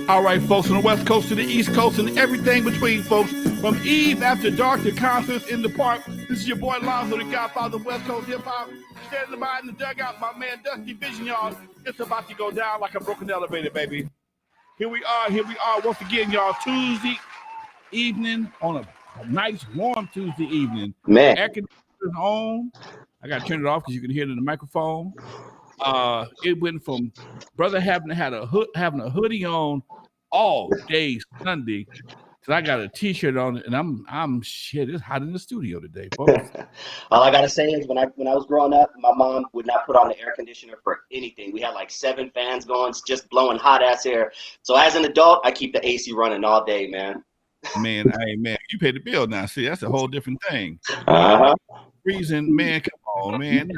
All right, folks, from the West Coast to the East Coast and everything between, folks. From Eve after dark to concerts in the park. This is your boy Lonzo, the Godfather of West Coast hip hop. Standing by in the dugout, my man Dusty Vision, y'all. It's about to go down like a broken elevator, baby. Here we are once again, y'all. Tuesday evening on a nice warm Tuesday evening. Man, air conditioner's on. I got to turn it off because you can hear it in the microphone. It went from brother having a hoodie on all day Sunday. So I got a t-shirt on and I'm shit. It's hot in the studio today, folks. All I gotta say is when I was growing up, my mom would not put on the air conditioner for anything. We had like 7 fans going, just blowing hot ass air. So as an adult, I keep the AC running all day, man. Man, you pay the bill now. See, that's a whole different thing. Freezing, man. Come on, man.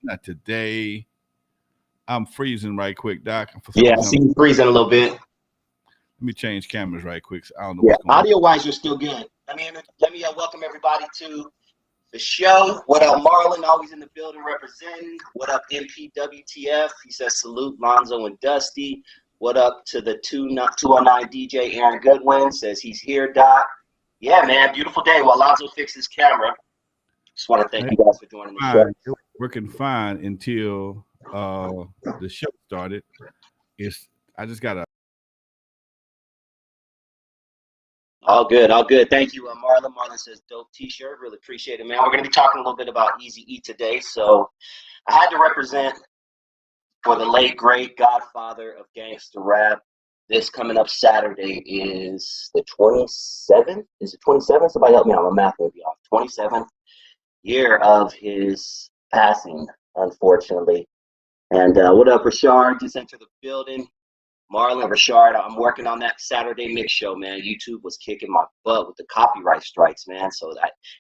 Not today. I'm freezing right quick, Doc. Yeah, I see you freezing a little bit. Let me change cameras right quick. So I don't know yeah, what's going on. Audio-wise, you're still good. Let me welcome everybody to the show. What up, Marlon? Always in the building representing. What up, MPWTF? He says salute, Lonzo and Dusty. What up to the 209 DJ Aaron Goodwin? Says he's here, Doc. Yeah, man, beautiful day while Lonzo fixes camera. Just want to thank you guys for joining the show. It was working fine until the show started. I just got a all good. Thank you, Marlon. Marlon says dope t-shirt. Really appreciate it, man. We're going to be talking a little bit about Eazy today. So I had to represent for the late, great godfather of gangster rap. This coming up Saturday is the 27th. Is it 27th? Somebody help me out. My math may be off. 27th year of his passing, unfortunately. And what up, Rashard? Just entered the building. Marlon, Rashard, I'm working on that Saturday mix show, man. YouTube was kicking my butt with the copyright strikes, man.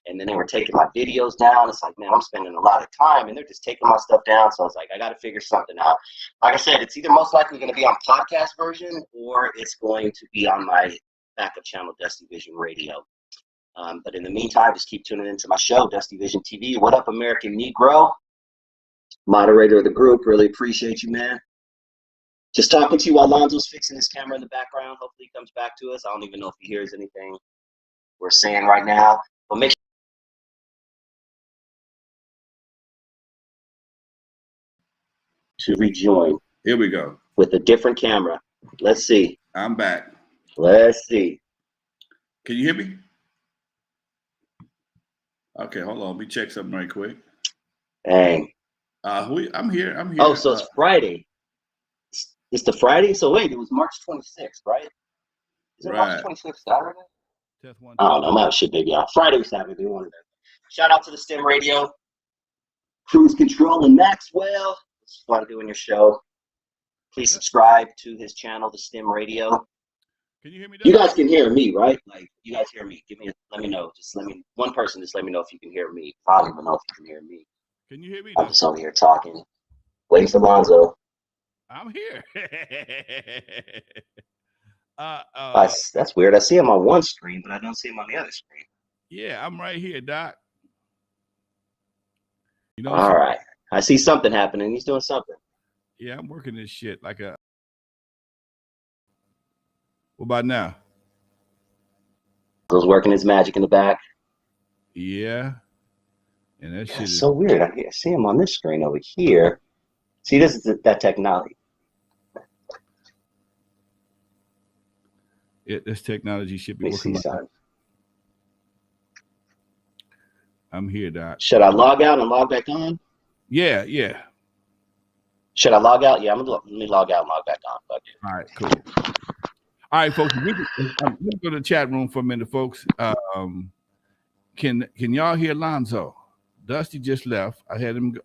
And then they were taking my videos down. It's like, man, I'm spending a lot of time, and they're just taking my stuff down. So I was like, I got to figure something out. Like I said, it's either most likely going to be on podcast version, or it's going to be on my backup channel, Dusty Vision Radio. But in the meantime, just keep tuning into my show, Dusty Vision TV. What up, American Negro? Moderator of the group. Really appreciate you, man. Just talking to you while Lonzo's fixing his camera in the background. Hopefully he comes back to us. I don't even know if he hears anything we're saying right now. But make sure to rejoin. Here we go. With a different camera. Let's see. I'm back. Let's see. Can you hear me? Okay, hold on. Let me check something right quick. Dang. I'm here. Oh, so it's Friday. It's the Friday? So wait, it was March 26th, right? Is it March 26th Saturday? I don't know. My shit maybe on Friday or Saturday. One of them. Shout out to the STEM Radio. Cruise Control and Maxwell. It's fun doing your show. Please subscribe to his channel, the STEM Radio. Can you hear me? You guys can hear me, right? Like, you guys hear me. Let me know. One person just let me know if you can hear me. I don't even know if you can hear me. Can you hear me? I'm just over here talking. Waiting for Lonzo. I'm here. That's weird. I see him on one screen, but I don't see him on the other screen. Yeah, I'm right here, Doc. You know. All right. I see something happening. He's doing something. Yeah, I'm working this shit like a. What about now? He's working his magic in the back. Yeah. And that shit is so weird. I see him on this screen over here. See, this is that technology. This technology should be working. I'm here, Doc. Should I log out and log back on? Yeah. Should I log out? Yeah, let me log out and log back on. Okay. All right, cool. All right, folks. Let me go to the chat room for a minute, folks. Can y'all hear Lonzo? Dusty just left. I had him.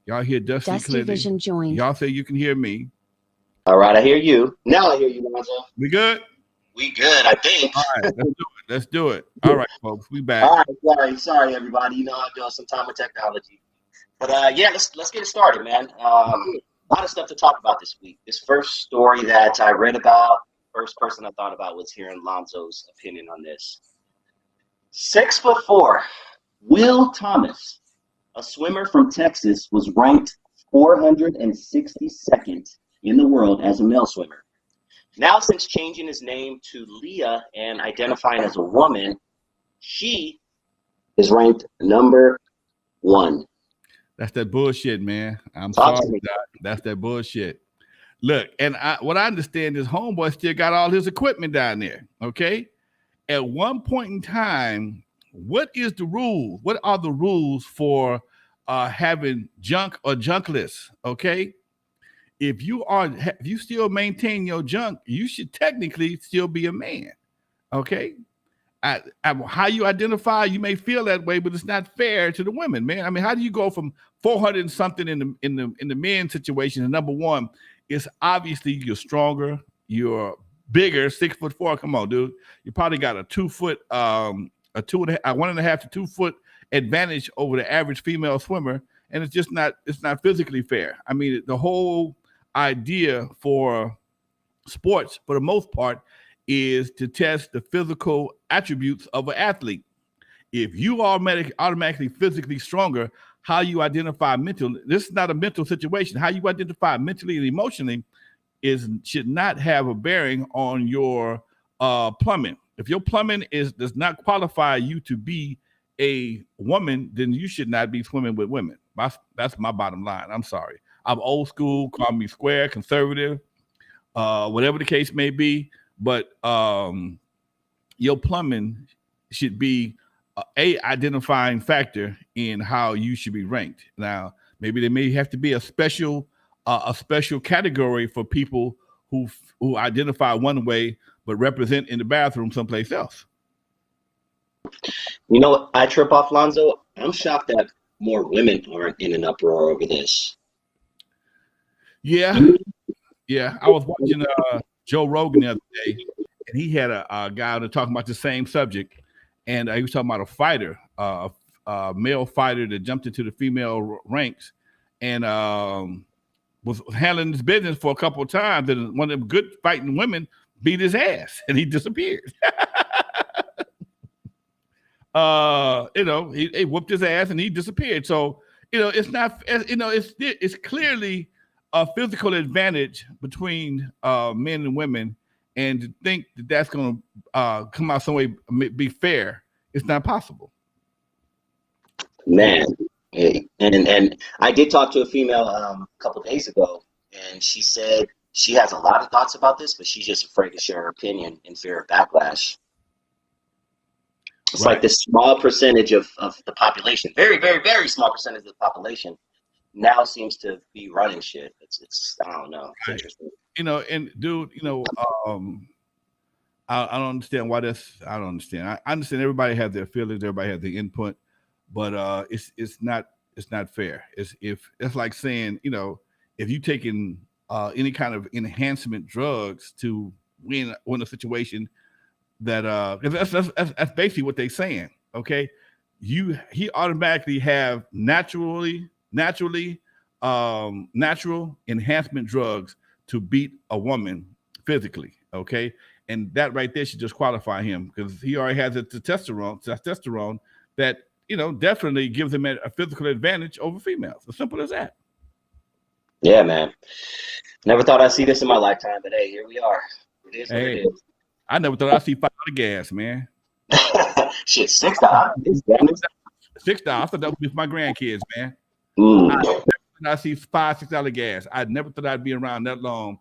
Y'all hear Dusty clearly? Vision joined. Y'all say you can hear me. All right, I hear you. Now I hear you, Lonzo. We good? We good, I think. All right, let's do it. All right, folks, we back. All right, sorry, everybody. You know I'm doing some time with technology. But yeah, let's get it started, man. A lot of stuff to talk about this week. This first story that I read about, first person I thought about was hearing Lonzo's opinion on this. 6'4", Will Thomas, a swimmer from Texas, was ranked 462nd in the world as a male swimmer. Now, since changing his name to Leah and identifying as a woman, she is ranked number 1. That's that bullshit, man. I'm Talk to sorry, me. Doc. That's that bullshit. Look, and what I understand is homeboy still got all his equipment down there. Okay. At one point in time, what is the rule? What are the rules for having junk or junkless? Okay. If you still maintain your junk, you should technically still be a man. Okay. How you identify, you may feel that way, but it's not fair to the women, man. I mean, how do you go from 400 and something in the men situation? And number one, it's obviously you're stronger, you're bigger, 6'4". Come on, dude. You probably got a 2 foot, a 1.5 to 2 foot advantage over the average female swimmer, and it's not physically fair. I mean, the whole idea for sports, for the most part, is to test the physical attributes of an athlete. If you are automatically physically stronger, how you identify mental, this is not a mental situation. How you identify mentally and emotionally should not have a bearing on your plumbing. If your plumbing does not qualify you to be a woman, then you should not be swimming with women. That's my bottom line. I'm sorry. I'm old school, call me square, conservative, whatever the case may be. But your plumbing should be a identifying factor in how you should be ranked. Now, maybe there may have to be a special category for people who identify one way but represent in the bathroom someplace else. You know what I trip off, Lonzo? I'm shocked that more women aren't in an uproar over this. Yeah. I was watching Joe Rogan the other day, and he had a guy talking about the same subject, and he was talking about a fighter, a male fighter that jumped into the female ranks, and was handling his business for a couple of times, and one of them good fighting women beat his ass, and he disappeared. He whooped his ass, and he disappeared. So, it's not, it's clearly a physical advantage between men and women, and to think that that's going to come out some way be fair, it's not possible. Man, and I did talk to a female a couple days ago, and she said she has a lot of thoughts about this, but she's just afraid to share her opinion in fear of backlash. It's like this small percentage of the population, very, very, very small percentage of the population, now seems to be running shit. It's I don't know. It's interesting. And dude, I don't understand why I don't understand. I understand everybody has their feelings, everybody has their input, but it's not fair. It's like saying, if you taking any kind of enhancement drugs to win a situation that that's basically what they're saying. Okay, he automatically have natural enhancement drugs to beat a woman physically. Okay, and that right there should just qualify him because he already has the testosterone that definitely gives him a physical advantage over females. As simple as that. Yeah, man. Never thought I'd see this in my lifetime, but hey, here we are. It is what it is. I never thought I'd see $5 gas, man. Shit, $6. $6. I thought that would be for my grandkids, man. I see $5-6 gas. I never thought I'd be around that long.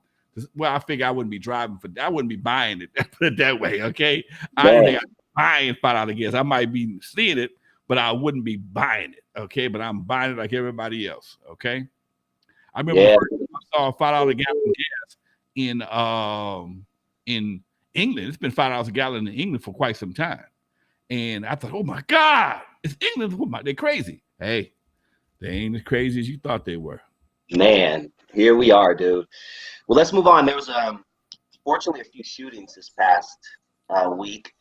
Well, I figure I wouldn't be driving I wouldn't be buying it. Put it that way, okay? I didn't think I'd be buying $5 gas. I might be seeing it, but I wouldn't be buying it, okay? But I'm buying it like everybody else, okay? I remember I saw a $5 gallon gas in England. It's been $5 a gallon in England for quite some time. And I thought, oh my God, it's England. They're crazy. Hey, they ain't as crazy as you thought they were. Man, here we are, dude. Well, let's move on. There was fortunately a few shootings this past week.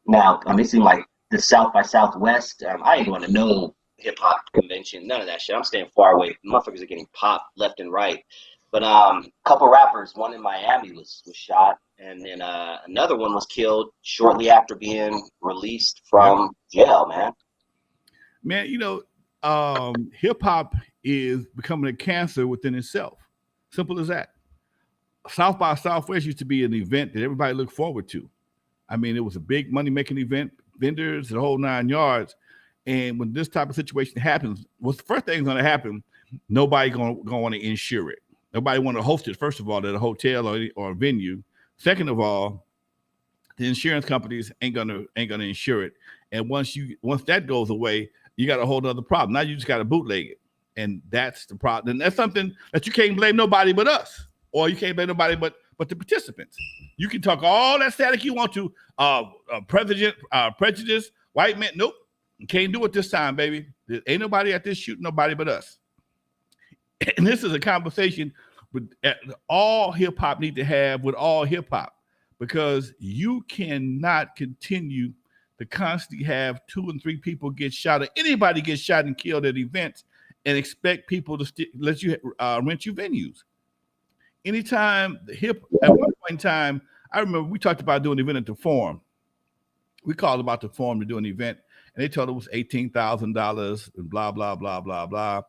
Now, it seemed like the South by Southwest. I ain't going to no hip hop convention, none of that shit. I'm staying far away. Motherfuckers are getting popped left and right. But a couple rappers, one in Miami was shot, and then another one was killed shortly after being released from jail, man. Man, hip hop is becoming a cancer within itself. Simple as that. South by Southwest used to be an event that everybody looked forward to. I mean, it was a big money making event, vendors, the whole 9 yards. And when this type of situation happens, what's the first thing going to happen? Nobody going to want to insure it. Nobody want to host it, first of all, at a hotel or a venue. Second of all, the insurance companies ain't gonna insure it. And once that goes away, you got a whole other problem. Now you just got to bootleg it, and that's the problem. And that's something that you can't blame nobody but us, or you can't blame nobody but the participants. You can talk all that static you want to, prejudice, white men. Nope, you can't do it this time, baby. There ain't nobody at this shooting nobody but us. And this is a conversation with all hip hop need to have with all hip hop. Because you cannot continue to constantly have 2 and 3 people get shot, or anybody get shot and killed at events, and expect people to let you rent you venues. Anytime at one point in time, I remember we talked about doing an event at the Forum. We called about the Forum to do an event, and they told it was $18,000 and blah blah blah blah blah.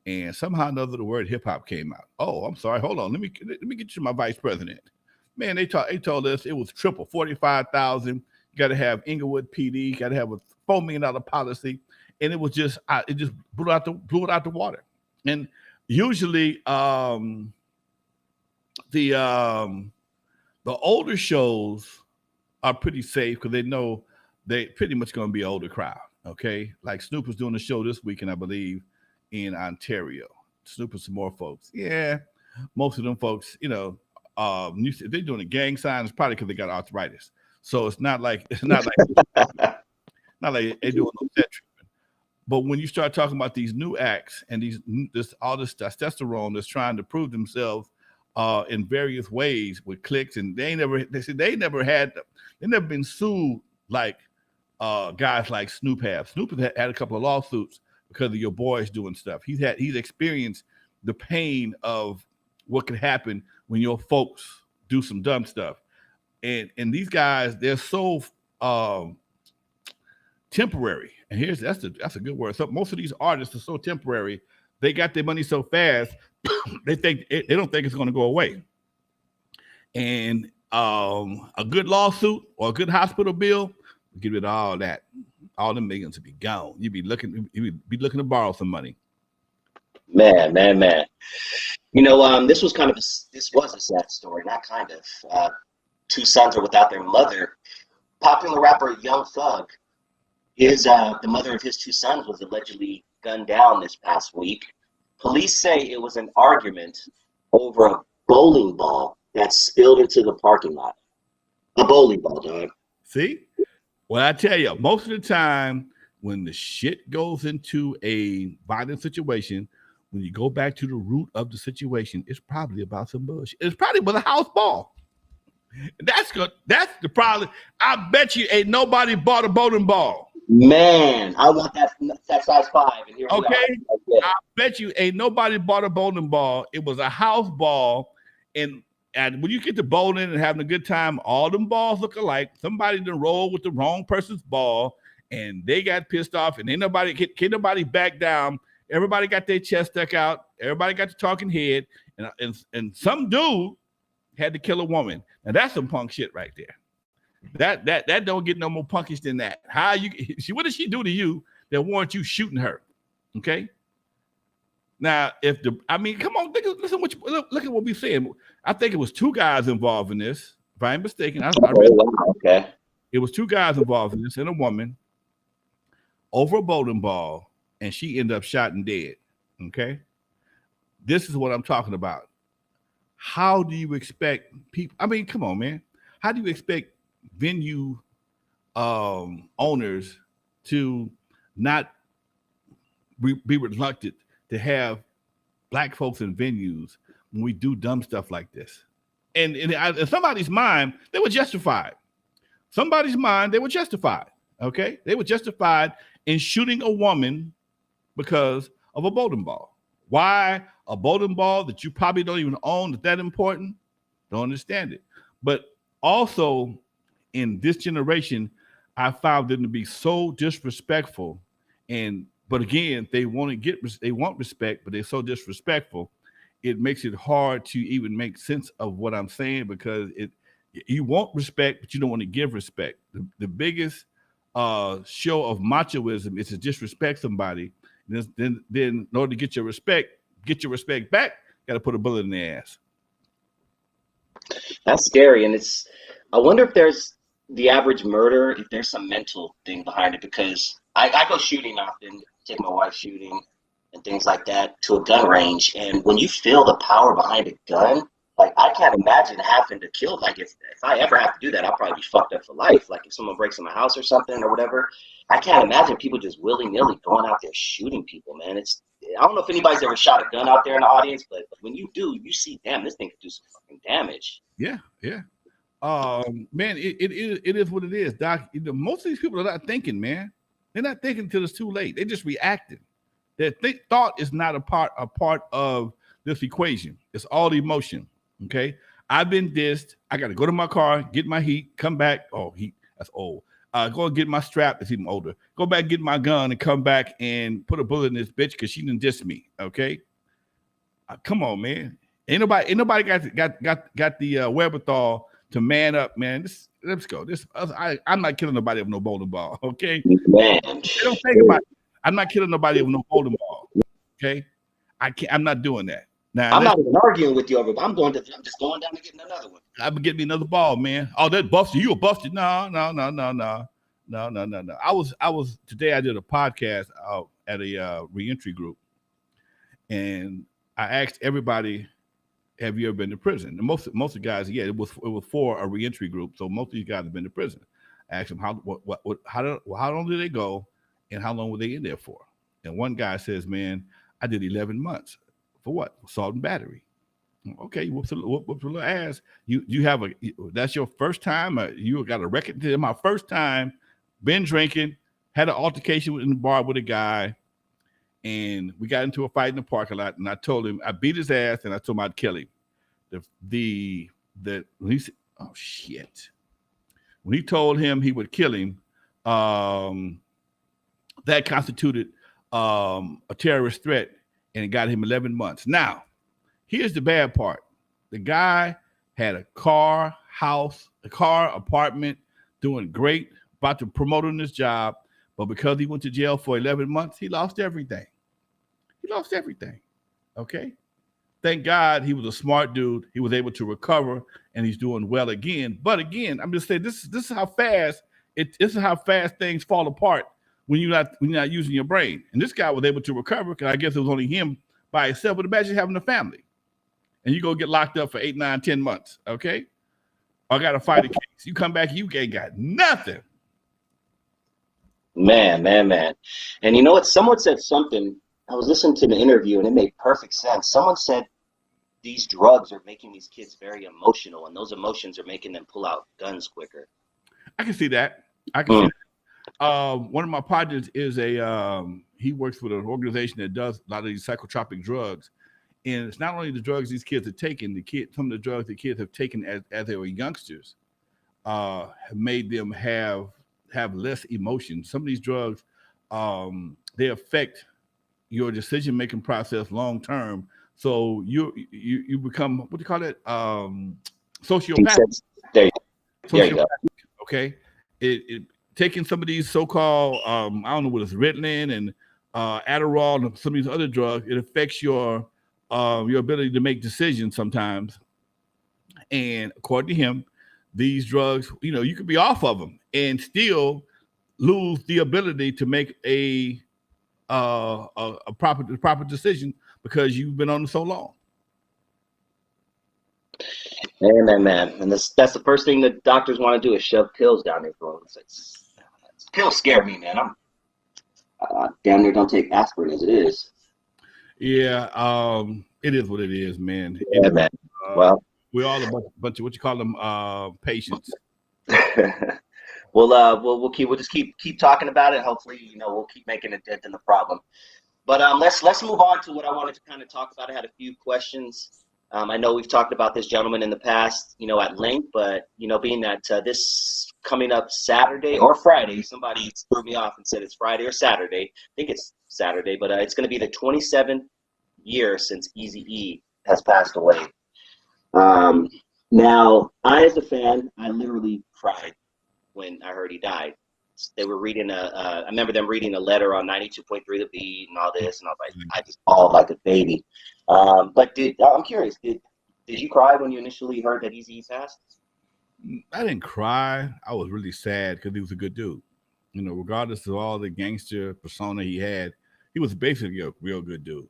And somehow or another, the word hip hop came out. Oh, I'm sorry. Hold on. Let me get you to my vice president. Man, they told us it was triple, 45,000. You got to have Inglewood PD. You got to have a $4 million policy, and it was just blew it out the water. And usually, the older shows are pretty safe because they know they pretty much going to be an older crowd. Okay, like Snoop was doing a show this weekend, I believe, in Ontario. Snoop and some more folks. Yeah, most of them folks, if they're doing a gang sign, it's probably because they got arthritis. So it's not like not like they're doing no set treatment. But when you start talking about these new acts and all this testosterone that's trying to prove themselves in various ways with clicks, and they never been sued like guys like Snoop have. Snoop has had a couple of lawsuits because of your boys doing stuff. He's experienced the pain of what could happen when your folks do some dumb stuff. And these guys, they're so temporary. And that's a good word. So most of these artists are so temporary. They got their money so fast, they don't think it's going to go away. And a good lawsuit or a good hospital bill, get rid of all that. All them millions would be gone. You'd be looking to borrow some money. Man. This was a sad story, not kind of. 2 sons are without their mother. Popular rapper Young Thug, the mother of his 2 sons was allegedly gunned down this past week. Police say it was an argument over a bowling ball that spilled into the parking lot. A bowling ball, dog. See? Well, I tell you, most of the time when the shit goes into a violent situation, when you go back to the root of the situation, it's probably about some bullshit. It's probably with a house ball. That's good. That's the problem. I bet you ain't nobody bought a bowling ball. Man, I want that size 5. And here okay. I bet you ain't nobody bought a bowling ball. It was a house ball. And when you get to bowling and having a good time, all them balls look alike. Somebody done rolled with the wrong person's ball, and they got pissed off, and ain't nobody back down. Everybody got their chest stuck out. Everybody got the talking head, and some dude had to kill a woman. Now that's some punk shit right there. That don't get no more punkish than that. What did she do to you that warrant you shooting her? Okay. Now, come on, look at what we're saying. I think it was 2 guys involved in this. If I ain't mistaken, okay. It was 2 guys involved in this and a woman over a bowling ball, and she ended up shot and dead. Okay. This is what I'm talking about. How do you expect people? I mean, come on, man. How do you expect venue owners to not be reluctant to have black folks in venues when we do dumb stuff like this? And in somebody's mind, they were justified. Somebody's mind, they were justified. Okay, they were justified in shooting a woman because of a bowling ball. Why a bowling ball that you probably don't even own is that important? Don't understand it. But also in this generation, I found them to be so disrespectful. But again, they want respect, but they're so disrespectful. it makes it hard to even make sense of what I'm saying because you want respect, but you don't want to give respect. The biggest show of machoism is to disrespect somebody. Then in order to get your respect back, got to put a bullet in their ass. That's scary, and I wonder if there's the average murder, if there's some mental thing behind it, because I go shooting often, take my wife shooting and things like that to a gun range, and when you feel the power behind a gun, like I can't imagine having to kill. Like if I ever have to do that, I'll probably be fucked up for life. Like if someone breaks in my house or something or whatever, I can't imagine people just willy-nilly going out there shooting people, man. I don't know if anybody's ever shot a gun out there in the audience, but when you do, you see, damn, this thing could do some fucking damage. Yeah. Man, it is what it is, Doc. Most of these people are not thinking, man. They're not thinking until it's too late. They're just reacting. Their thought is not a part of this equation. It's all emotion. Okay. I've been dissed. I got to go to my car, get my heat, come back. Oh, heat, that's old. Go and get my strap. That's even older. Go back, get my gun, and come back and put a bullet in this bitch because she didn't diss me. Okay. Come on, man. Ain't nobody got the wherewithal to man up, man. Let's go. I'm not killing nobody with no bowling ball. Okay. Man. They don't think about it. I'm not killing nobody with no bowling ball. Okay. I'm not doing that. Now, I'm not even arguing with you over it. I'm just going down and getting another one. I'm gonna get me another ball, man. Oh, that busted. You a busted. No. I was today I did a podcast at a reentry group, and I asked everybody, have you ever been to prison? And most of the guys, yeah, it was for a reentry group. So most of these guys have been to prison. I asked them how long did they go and how long were they in there for? And one guy says, man, I did 11 months. For what? Assault and battery. Okay, whoops a little ass. You have that's your first time. You got a record. My first time, been drinking, had an altercation in the bar with a guy, and we got into a fight in the parking lot. And I told him I beat his ass, and I told him I'd kill him. When he said, oh shit, when he told him he would kill him, that constituted a terrorist threat, and it got him 11 months. Now, here's the bad part. The guy had a car, apartment, doing great, about to promote on his job, but because he went to jail for 11 months, he lost everything. Okay? Thank God he was a smart dude. He was able to recover, and he's doing well again. But again, I'm just saying this is how fast things fall apart when you're not using your brain. And this guy was able to recover because I guess it was only him by himself. But imagine having a family, and you go get locked up for 8, 9, 10 months. Okay, I got to fight a case. You come back, you ain't got nothing. Man. And you know what? Someone said something. I was listening to the interview, and it made perfect sense. Someone said these drugs are making these kids very emotional, and those emotions are making them pull out guns quicker. I can see that. See that. One of my partners is he works with an organization that does a lot of these psychotropic drugs, and it's not only the drugs these kids are taking. Some of the drugs the kids have taken as they were youngsters have made them have less emotion. Some of these drugs they affect your decision-making process long term. So you become, what do you call it? Sociopathic. There you go. Okay. It taking some of these so-called, I don't know what it's, Ritalin and Adderall and some of these other drugs, it affects your ability to make decisions sometimes. And according to him, these drugs, you could be off of them and still lose the ability to make a proper decision because you've been on it so long. Man. And that's the first thing that doctors want to do is shove pills down their throats. Pills scare me, man. I'm damn near don't take aspirin as it is. Yeah, it is what it is, man. Yeah, man. Well, we're all a bunch of what you call them patients. We'll just keep talking about it. Hopefully, we'll keep making a dent in the problem. But let's move on to what I wanted to kind of talk about. I had a few questions. I know we've talked about this gentleman in the past, at length, but being that this coming up Saturday or Friday, somebody threw me off and said it's Friday or Saturday. I think it's Saturday, but it's going to be the 27th year since Eazy has passed away. Now, I, as a fan, I literally cried when I heard he died. They were reading I remember them reading a letter on 92.3 The Beat and all this, and I was like, I just bawled like a baby. But I'm curious, did you cry when you initially heard that Eazy passed? I didn't cry. I was really sad because he was a good dude. You know, regardless of all the gangster persona he was basically a real good dude.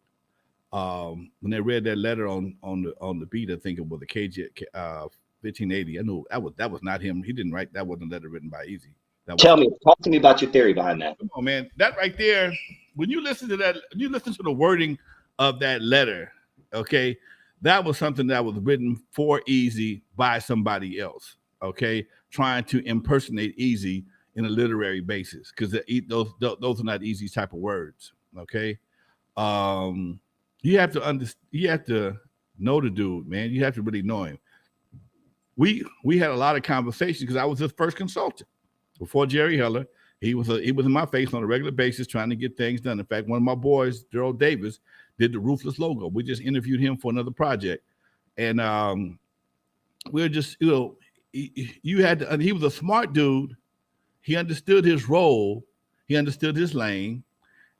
When they read that letter on the beat, I think it was the KJ 1580. I knew that was not him. He didn't write that. Wasn't a letter written by Eazy. Talk to me about your theory behind that. Come on, man. That right there. When you listen to that, you listen to the wording of that letter. Okay, that was something that was written for Eazy by somebody else. Okay, trying to impersonate Eazy in a literary basis because those are not Eazy type of words. Okay, you have to you have to know the dude, man. You have to really know him. We had a lot of conversations because I was his first consultant before Jerry Heller. He was in my face on a regular basis trying to get things done. In fact, one of my boys, Gerald Davis, did the Ruthless logo. We just interviewed him for another project, and we were just, you know, he was a smart dude. He understood his role. He understood his lane,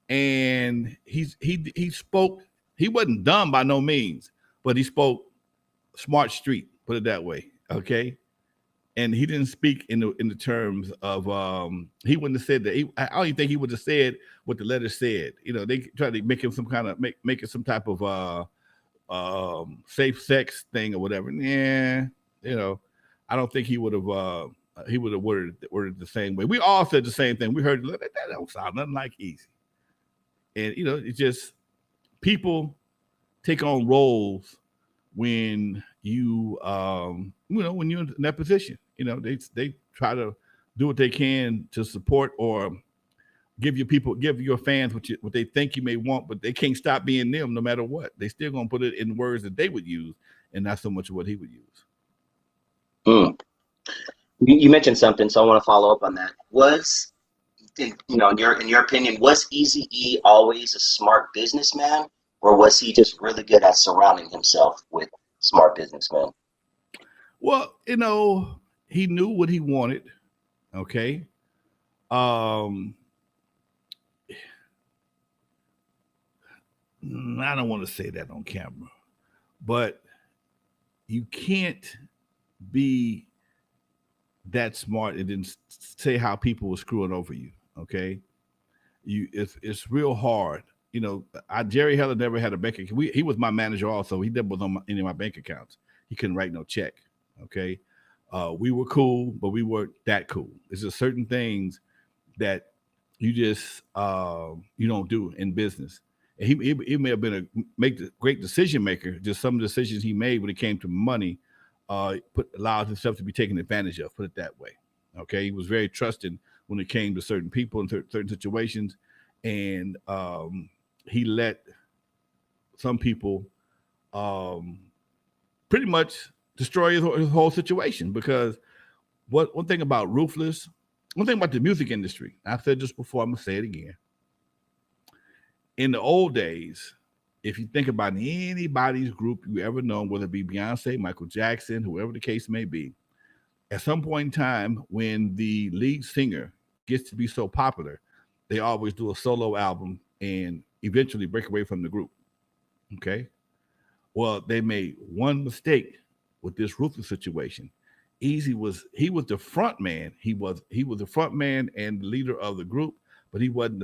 and he spoke. He wasn't dumb by no means, but he spoke smart street. Put it that way, okay. And he didn't speak in the terms of he wouldn't have said that. I don't even think he would have said what the letter said. You know, they tried to make him some kind of make it some type of safe sex thing or whatever. Yeah, you know, I don't think he would have worded the same way. We all said the same thing. We heard that don't sound nothing like Eazy. And you know, it's just people take on roles when when you're in that position. You know, they try to do what they can to support or give your fans what they think you may want, but they can't stop being them no matter what. They still gonna put it in words that they would use, and not so much what he would use. You mentioned something, so I want to follow up on that. In your opinion, was Eazy-E always a smart businessman, or was he just really good at surrounding himself with smart businessmen? Well, you know, he knew what he wanted. Okay. I don't want to say that on camera, but you can't be that smart and then say how people were screwing over you. Okay. It's real hard. You know, Jerry Heller never had a bank account. He was my manager also. He never was on any of my bank accounts. He couldn't write no check. Okay. We were cool, but we weren't that cool. There's just certain things that you just you don't do in business. And he may have been a great decision maker. Just some of the decisions he made when it came to money allowed himself to be taken advantage of. Put it that way. Okay. He was very trusting when it came to certain people in certain situations, and he let some people pretty much destroy his whole situation. Because one thing about Ruthless, one thing about the music industry, I've said this before, I'm gonna say it again. In the old days, if you think about anybody's group you ever known, whether it be Beyonce, Michael Jackson, whoever the case may be, at some point in time when the lead singer gets to be so popular, they always do a solo album and eventually break away from the group. Okay. Well, they made one mistake with this Ruthless situation. Eazy was the front man. He was the front man and the leader of the group, but he wasn't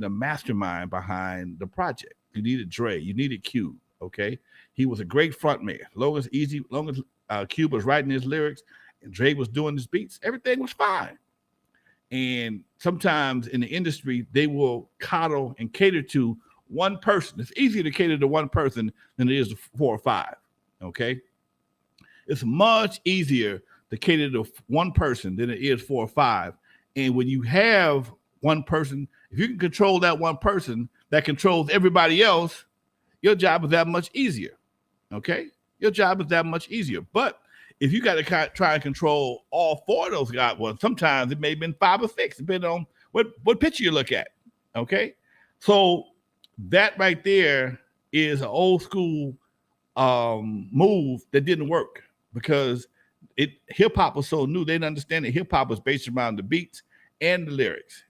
the mastermind behind the project. You needed Dre, you needed Cube. Okay. He was a great front man. Long as Cube was writing his lyrics and Dre was doing his beats, everything was fine. And sometimes in the industry, they will coddle and cater to one person. It's easier to cater to one person than it is to 4 or 5. Okay. It's much easier to cater to one person than it is 4 or 5. And when you have one person, if you can control that one person that controls everybody else, your job is that much easier. Okay. Your job is that much easier. But if you got to try and control all 4 of those guys, well, sometimes it may have been 5 or 6, depending on what picture you look at. Okay. So that right there is an old school move that didn't work because hip hop was so new. They didn't understand that hip hop was based around the beats and the lyrics.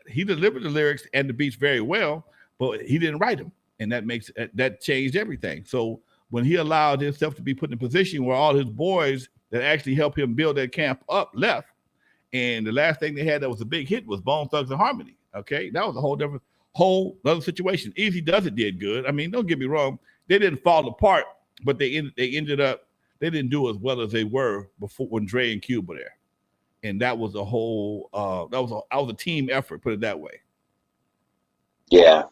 He delivered the lyrics and the beats very well, but he didn't write them, and that changed everything. So when he allowed himself to be put in a position where all his boys that actually helped him build that camp up left, and the last thing they had that was a big hit was Bone Thugs and Harmony. Okay, that was a whole other situation. Eazy Does It did good. I mean, don't get me wrong, they didn't fall apart, but they ended up they didn't do as well as they were before when Dre and Cube were there. And that was a whole that was a team effort, put it that way. Yeah.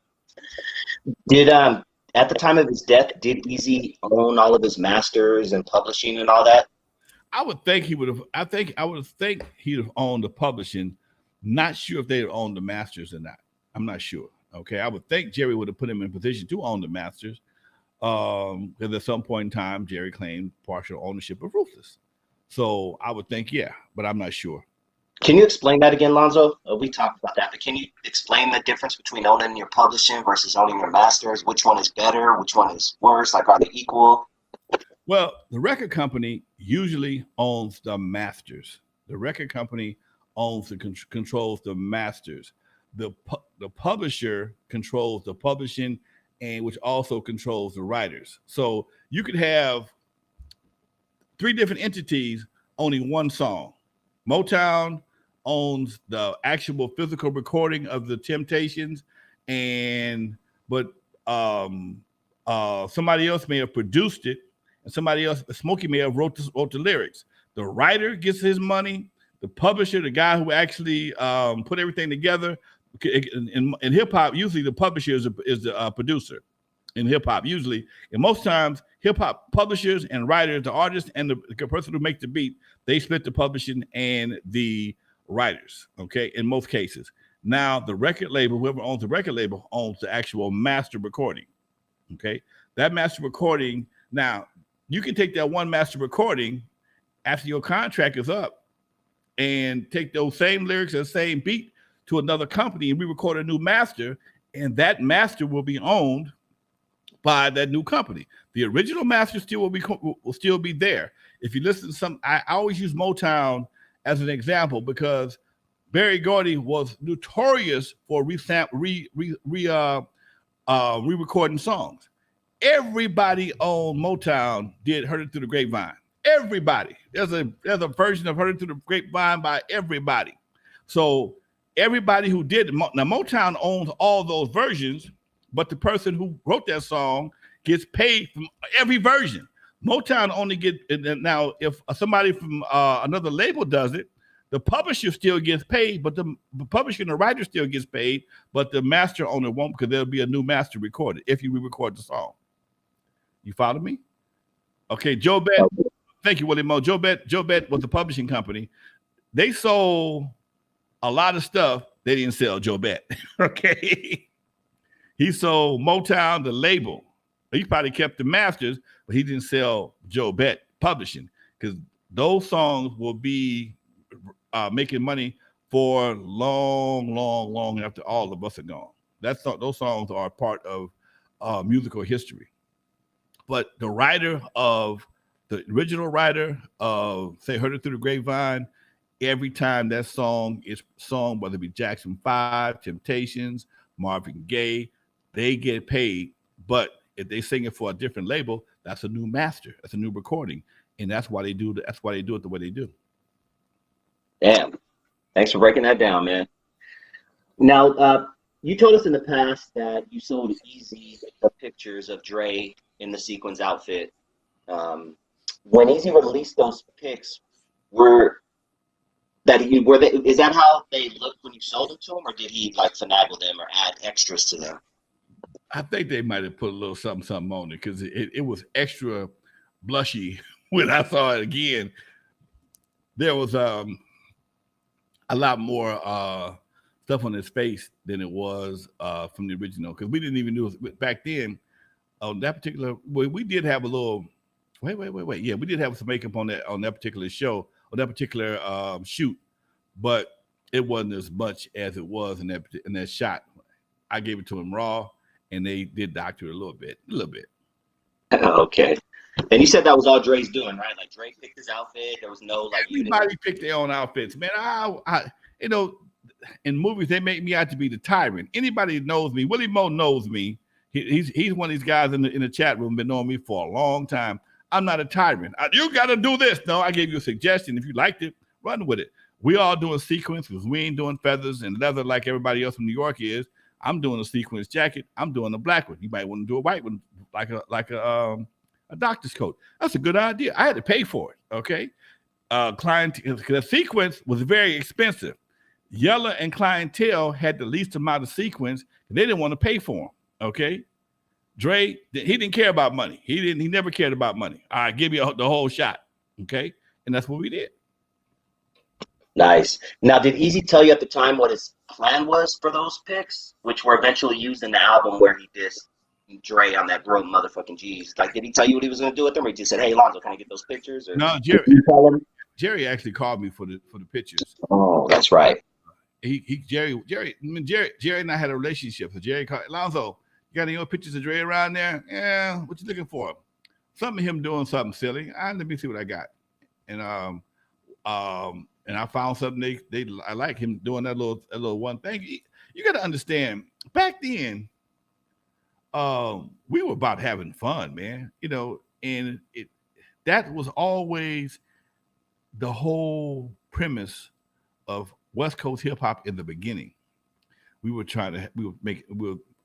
Did at the time of his death, did Eazy own all of his masters and publishing and all that? I would think he would have. I would think he'd have owned the publishing. Not sure if they'd have owned the masters or not. I'm not sure. Okay, I would think Jerry would have put him in position to own the masters. Because at some point in time, Jerry claimed partial ownership of Ruthless. So I would think, yeah, but I'm not sure. Can you explain that again, Lonzo? We talked about that, but can you explain the difference between owning your publishing versus owning your masters? Which one is better? Which one is worse? Like, are they equal? Well, the record company usually owns the masters. The record company owns controls the masters. The publisher controls the publishing, and which also controls the writers. So you could have 3 different entities owning one song. Motown owns the actual physical recording of the Temptations, but somebody else may have produced it, and somebody else, Smokey, may have wrote the lyrics. The writer gets his money. The publisher, the guy who actually put everything together. In hip hop, usually the publisher is the producer. In hip hop, usually, and most times, hip hop publishers and writers, the artist and the person who makes the beat, they split the publishing and the writers. Okay, in most cases. Now the record label, whoever owns the record label, owns the actual master recording. Okay, that master recording. Now you can take that one master recording after your contract is up, and take those same lyrics and same beat to another company and re-record a new master, and that master will be owned by that new company. The original master will still be there. If you listen to some, I always use Motown as an example because Berry Gordy was notorious for re-recording songs. Everybody on Motown did "Heard It Through the Grapevine." Everybody. There's a version of "Heard It Through the Grapevine" by everybody. So everybody who did now, Motown owns all those versions, but the person who wrote that song gets paid from every version. Motown only get now if somebody from another label does it, the publisher still gets paid, but the publisher and the writer still gets paid, but the master owner won't because there'll be a new master recorded if you re-record the song. You follow me? Okay, Joe Bet. Thank you, Willie Mo. Joe Bet was the publishing company. They sold a lot of stuff. They didn't sell Joe Bet. Okay. He sold Motown, the label. He probably kept the masters, but he didn't sell Joe Bet publishing because those songs will be making money for long after all of us are gone. Those songs are part of musical history. But the original writer of, say, "Heard It Through the Grapevine," every time that song is sung, whether it be Jackson 5, Temptations, Marvin Gaye, they get paid. But if they sing it for a different label, that's a new master. That's a new recording. And that's why they do it the way they do. Damn. Thanks for breaking that down, man. Now, you told us in the past that you sold Eazy the pictures of Dre in the sequins outfit. When Eazy released those pics, is that how they looked when you sold them to him, or did he like finagle them or add extras to them? I think they might have put a little something on it because it was extra blushy when I saw it again. There was a lot more stuff on his face than it was from the original because we didn't even know back then on that particular. Well, we did have a little. Wait. Yeah, we did have some makeup on that particular show, on that particular shoot, but it wasn't as much as it was in that shot. I gave it to him raw, and they did doctor it a little bit. Okay. And you said that was all Dre's doing, right? Like Dre picked his outfit. There was no like everybody picked their own outfits, man. I you know, in movies they make me out to be the tyrant. Anybody that knows me, Willie Moe knows me. He's one of these guys in the chat room been knowing me for a long time. I'm not a tyrant. You got to do this. No, I gave you a suggestion. If you liked it, run with it. We all doing sequence because we ain't doing feathers and leather like everybody else in New York is. I'm doing a sequence jacket. I'm doing a black one. You might want to do a white one, like a doctor's coat. That's a good idea. I had to pay for it. Okay, the sequence was very expensive. Yella and Clientele had the least amount of sequence. They didn't want to pay for them. Okay, Dre, he didn't care about money. He never cared about money. All right, give you the whole shot. Okay, and that's what we did. Nice. Now, did Eazy tell you at the time what his plan was for those picks, which were eventually used in the album where he dissed Dre on that bro motherfucking G's? Like, did he tell you what he was going to do with them, or he just said, "Hey, Lonzo, can I get those pictures?" Or No, Jerry actually called me for the pictures. Oh, that's right. Jerry and I had a relationship. So Jerry called Lonzo, you got any more pictures of Dre around there? Yeah, what you looking for? Something of him doing something silly. Let me see what I got. And I found something I like him doing that little one thing. You got to understand, back then, we were about having fun, man. You know, and that was always the whole premise of West Coast hip hop in the beginning. We were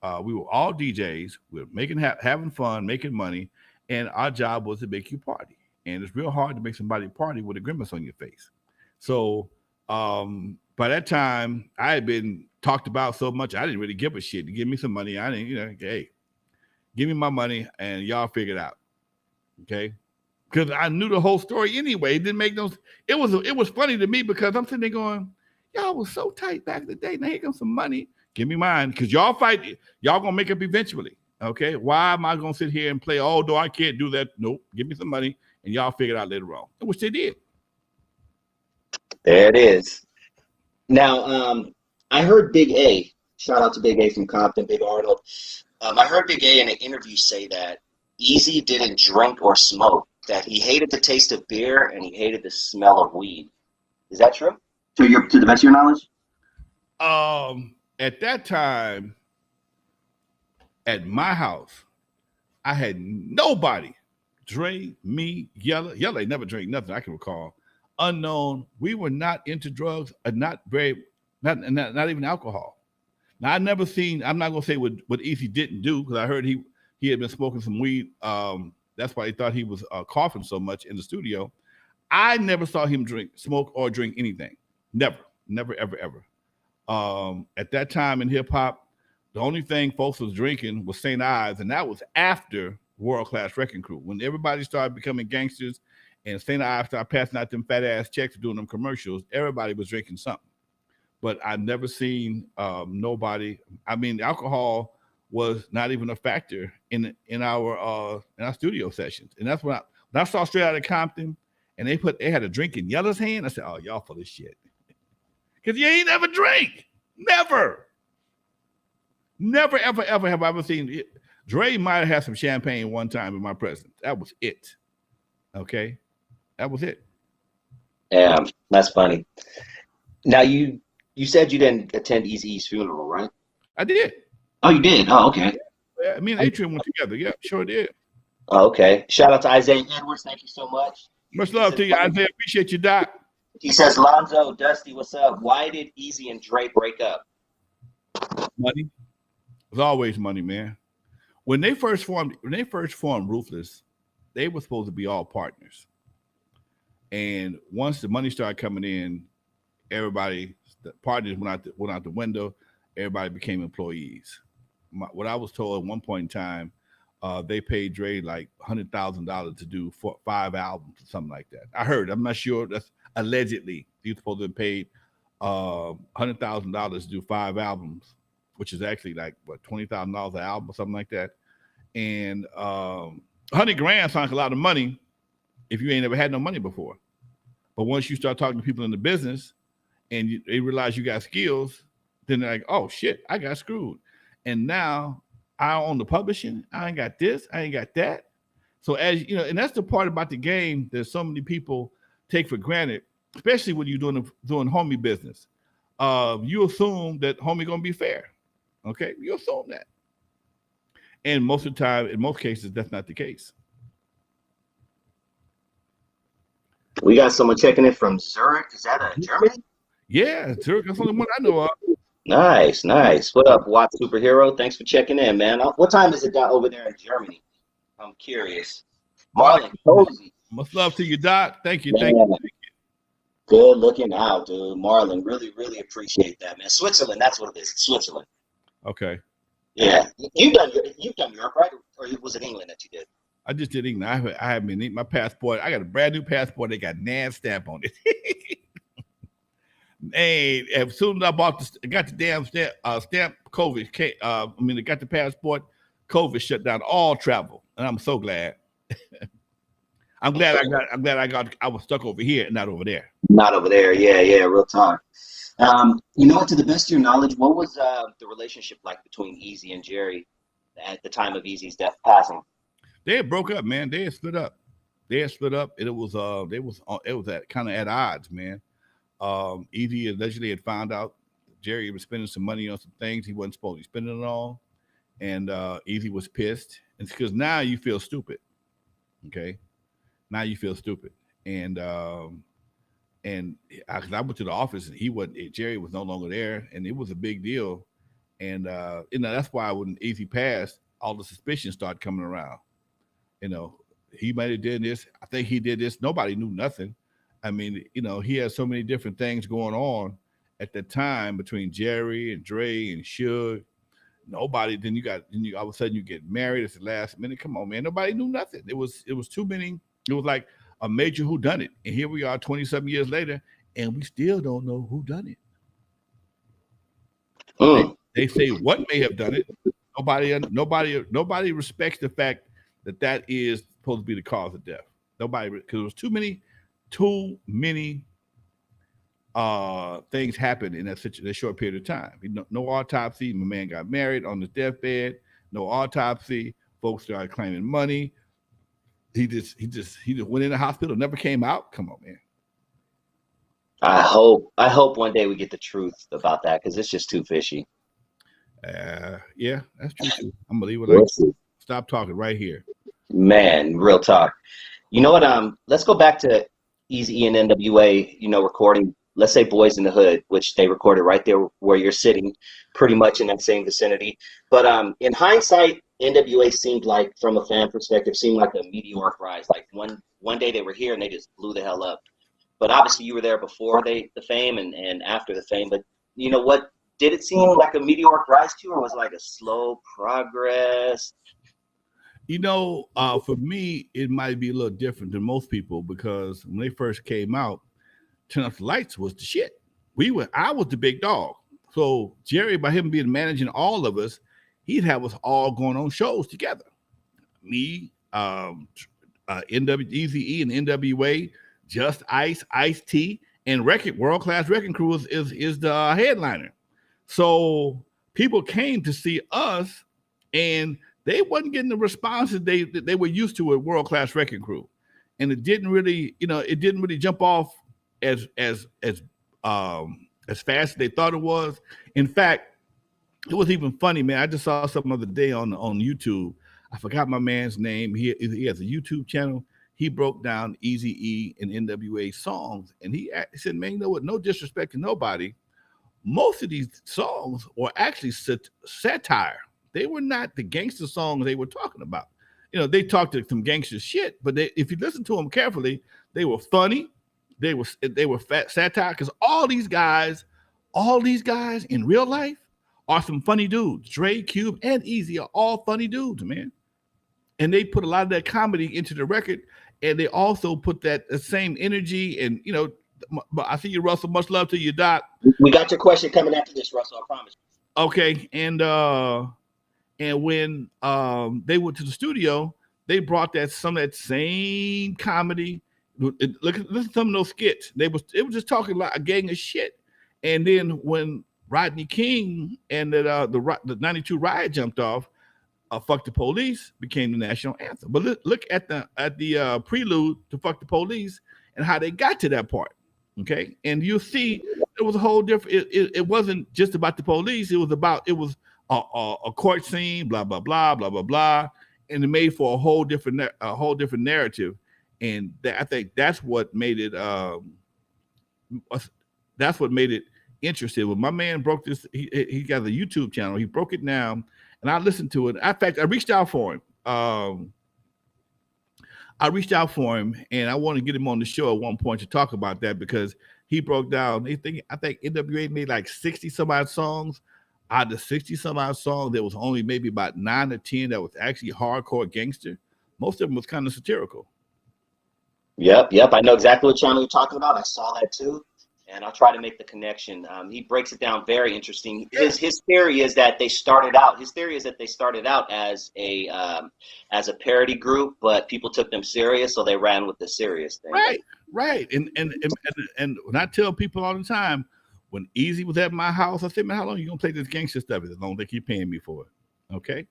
all DJs. We were having fun, making money, and our job was to make you party. And it's real hard to make somebody party with a grimace on your face. So by that time, I had been talked about so much, I didn't really give a shit. Give me some money. I didn't, hey, give me my money and y'all figure it out. Okay. Because I knew the whole story anyway. It didn't make no. It was funny to me because I'm sitting there going, y'all was so tight back in the day. Now here comes some money. Give me mine. Because y'all fight. Y'all gonna make up eventually. Okay. Why am I gonna sit here and play? Oh, no, I can't do that. Nope. Give me some money and y'all figure it out later on. Which they did. There it is. Now, I heard Big A. Shout out to Big A from Compton, Big Arnold. I heard Big A in an interview say that Eazy didn't drink or smoke, that he hated the taste of beer and he hated the smell of weed. Is that true? To the best of your knowledge? At that time, at my house, I had nobody. Dre, me, Yella ain't never drank nothing I can recall. Unknown. We were not into drugs, not even alcohol. Now I never seen. I'm not gonna say what Eazy didn't do because I heard he had been smoking some weed. That's why he thought he was coughing so much in the studio. I never saw him smoke or drink anything. Never, ever. At that time in hip hop, the only thing folks was drinking was St. Ives, and that was after World Class Wrecking Crew. When everybody started becoming gangsters and St. Ives started passing out them fat ass checks doing them commercials, everybody was drinking something. But I never seen nobody. I mean, alcohol was not even a factor in our studio sessions, and that's when I saw Straight Outta Compton, and they had a drink in Yella's hand. I said, "Oh, y'all full of shit," because you ain't never drink, never, ever have I ever seen it. Dre might have had some champagne one time in my presence. That was it. Okay, that was it. Yeah, that's funny. Now you said you didn't attend Eazy's funeral, right? I did. Oh, you did? Oh, okay. Yeah, me and Adrian went together. Yeah, sure did. Oh, okay. Shout out to Isaiah Edwards. Thank you so much. Much love to you, Isaiah. Appreciate you, Doc. He says, Lonzo, Dusty, what's up? Why did Eazy and Dre break up? Money. It's always money, man. When they first formed Ruthless, they were supposed to be all partners. And once the money started coming in, the partners went out the window. Everybody became employees. What I was told at one point in time, they paid Dre like $100,000 to do 5 albums or something like that. I heard. I'm not sure. That's allegedly. He was supposed to have paid $100,000 to do 5 albums, which is actually like what $20,000 an album or something like that. And $100,000 sounds like a lot of money if you ain't ever had no money before. But once you start talking to people in the business and they realize you got skills, then they're like, oh shit, I got screwed. And now I own the publishing. I ain't got this. I ain't got that. So as you know, and that's the part about the game that so many people take for granted, especially when you're doing homie business. You assume that homie gonna be fair. Okay, you assume that, and most of the time, in most cases, that's not the case. We got someone checking in from Zurich. Is that Germany? Yeah, Zurich, that's the only one I know of. Nice, nice. What up, Watt Superhero? Thanks for checking in, man. What time is it over there in Germany? I'm curious. Marlon, cozy. Much love to you, Doc. Thank you, Man, thank you. good looking out, dude. Marlon, really, really appreciate that, man. Switzerland, that's what it is. Switzerland. Okay. Yeah, you've done Europe, right? Or was it England that you did? I just did England. I haven't been my passport. I got a brand new passport. They got Nan stamp on it. Hey, as soon as I got the damn stamp, COVID came. I got the passport. COVID shut down all travel, and I'm so glad. I'm glad I was stuck over here and not over there. Not over there. Yeah, real talk. You know what? To the best of your knowledge, what was the relationship like between Eazy and Jerry at the time of Eazy's passing? They had broke up, man. They had split up. And it was at kind of at odds, man. Eazy allegedly had found out Jerry was spending some money on some things he wasn't supposed to be spending it on, and Eazy was pissed. It's because now you feel stupid. Okay, now you feel stupid, and because I went to the office and Jerry was no longer there, and it was a big deal, and that's why when Eazy passed, all the suspicions started coming around. He might have did this. I think he did this. Nobody knew nothing. I mean, he had so many different things going on at the time between Jerry and Dre and Suge. Nobody. Then you all of a sudden you get married at the last minute. Come on, man. Nobody knew nothing. It was too many. It was like a major whodunit. And here we are 27 years later, and we still don't know who done it. They say what may have done it. Nobody respects the fact that is supposed to be the cause of death. Nobody, because there was too many things happened in that short period of time. No autopsy. My man got married on his deathbed. No autopsy. Folks started claiming money. He just went in the hospital, never came out. Come on, man. I hope one day we get the truth about that because it's just too fishy. Yeah, that's true too. I'm gonna leave it like stop talking right here. Man, real talk. You know what? Let's go back to Eazy and N.W.A. Recording. Let's say Boys in the Hood, which they recorded right there where you're sitting, pretty much in that same vicinity. But in hindsight, N.W.A. seemed like, from a fan perspective, like a meteoric rise. Like one day they were here and they just blew the hell up. But obviously you were there before the fame and after the fame. But you know what? Did it seem like a meteoric rise to you, or was it like a slow progress? For me, it might be a little different than most people because when they first came out, Turn Up the Lights was the shit. I was the big dog. So Jerry, by him being managing all of us, he'd have us all going on shows together. Me, Eazy-E and N.W.A, Just Ice, Ice-T, and World Class Wrecking Crew is the headliner. So people came to see us, and they wasn't getting the responses they were used to at World Class Wrecking Crew, and it didn't really jump off as fast as they thought it was. In fact, it was even funny, man. I just saw something other day on YouTube. I forgot my man's name. He has a YouTube channel. He broke down Eazy-E and N.W.A songs, and he said, "Man, you know what? No disrespect to nobody. Most of these songs were actually satire. They were not the gangster songs they were talking about. They talked to some gangster shit, but if you listen to them carefully, they were funny. They were satire because all these guys in real life are some funny dudes. Dre, Cube, and Eazy are all funny dudes, man. And they put a lot of that comedy into the record, and they also put that same energy. And I see you, Russell. Much love to you, Doc. We got your question coming after this, Russell. I promise. Okay, and when they went to the studio, they brought some of that same comedy. Listen to some of those skits. It was just talking like a gang of shit. And then when Rodney King and the 92 riot jumped off, "Fuck the Police" became the national anthem. But look at the prelude to "Fuck the Police" and how they got to that part. Okay, and you'll see it was a whole different. It wasn't just about the police. It was a court scene, blah blah blah blah blah blah, and it made for a whole different narrative. And I think that's what made it. That's what made it interesting. When my man broke this, he got a YouTube channel. He broke it down, and I listened to it. In fact, I reached out for him. And I want to get him on the show at one point to talk about that because he broke down. I think N.W.A made like 60 some odd songs. Out of the 60 some odd songs, there was only maybe about 9 or 10 that was actually hardcore gangster. Most of them was kind of satirical. Yep. I know exactly what channel you're talking about. I saw that too, and I'll try to make the connection. He breaks it down very interesting. His theory is that they started out. His theory is that they started out as a parody group, but people took them serious, so they ran with the serious thing. Right. And when I tell people all the time, when Eazy was at my house, I said, "Man, how long are you gonna play this gangster stuff? As long as they keep paying me for it, okay."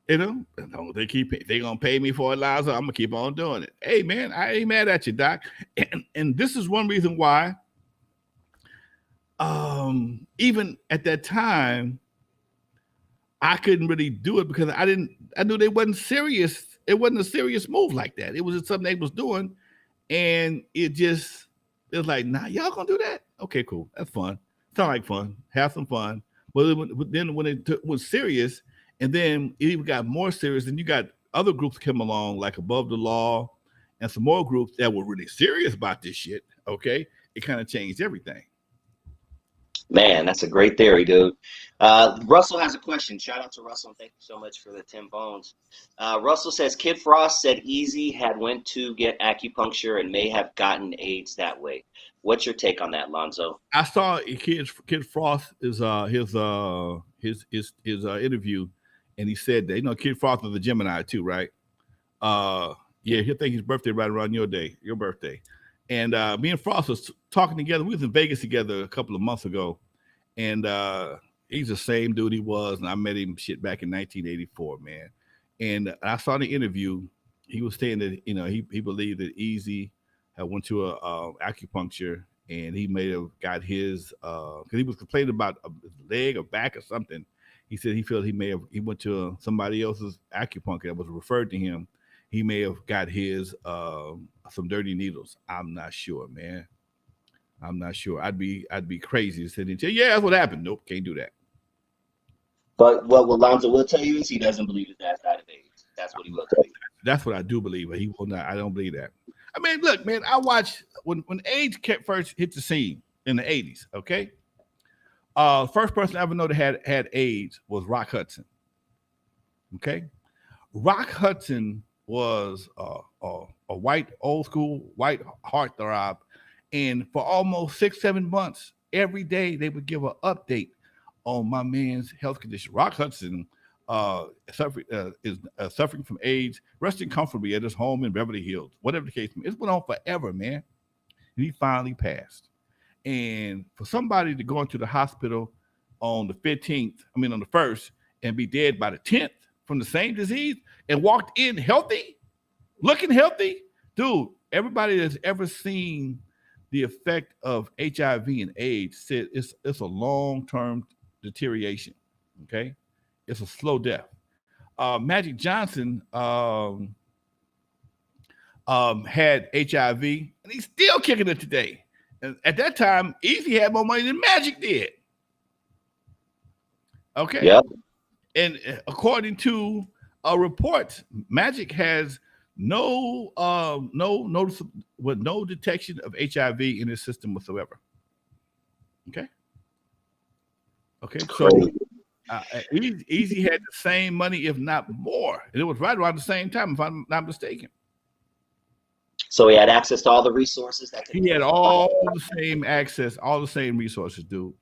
You know, as long as they gonna pay me for it, Liza, I'm gonna keep on doing it. Hey, man, I ain't mad at you, Doc. And this is one reason why, even at that time, I couldn't really do it because I knew they wasn't serious. It wasn't a serious move like that. It was just something they was doing, and it was like, nah, y'all gonna do that? Okay, cool. That's fun. Sound like fun. Have some fun. But then when it was serious, and then it even got more serious, and you got other groups come along like Above the Law and some more groups that were really serious about this shit. Okay, it kind of changed everything. Man, that's a great theory, dude. Russell has a question. Shout out to Russell, and thank you so much for the 10 bones. Russell says, Kid Frost said Eazy had went to get acupuncture and may have gotten AIDS that way. What's your take on that, Lonzo? I saw Kid Frost his interview, and he said that, Kid Frost was a Gemini too, right? Yeah, he'll think his birthday right around your birthday. And me and Frost was talking together. We was in Vegas together a couple of months ago, and he's the same dude he was. And I met him back in 1984, man. And I saw the interview. He was saying that he believed that Eazy had went to a acupuncture, and he may have got his because he was complaining about his leg or back or something. He said he felt he went to somebody else's acupuncture that was referred to him. He may have got his some dirty needles. I'm not sure, man. I'm not sure. I'd be crazy to sit and say, yeah, that's what happened. Nope, can't do that. But what Lonzo will tell you is he doesn't believe his dad died of AIDS. That's what he will tell you. That's what I do believe, but he will not. I don't believe that. I mean, look, man, I watched when AIDS first hit the scene in the 80s, okay? First person I ever know that had AIDS was Rock Hudson. Okay? Rock Hudson was a white, old school, white heartthrob. And for almost 6-7 months, every day they would give an update on my man's health condition. Rock Hudson is suffering from AIDS, resting comfortably at his home in Beverly Hills, whatever the case may be. It's went on forever, man. And he finally passed. And for somebody to go into the hospital on the 1st, and be dead by the 10th from the same disease and walked in healthy, looking healthy, dude, everybody that's ever seen the effect of HIV and AIDS said it's a long-term deterioration, okay? It's a slow death. Magic Johnson had HIV, and he's still kicking it today. And at that time, Eazy had more money than Magic did. Okay. Yep. And according to a report, Magic has no detection of HIV in his system whatsoever. Okay. So Eazy had the same money, if not more, and it was right around the same time, if I'm not mistaken. So he had access to all the resources he had all the same access, all the same resources, dude.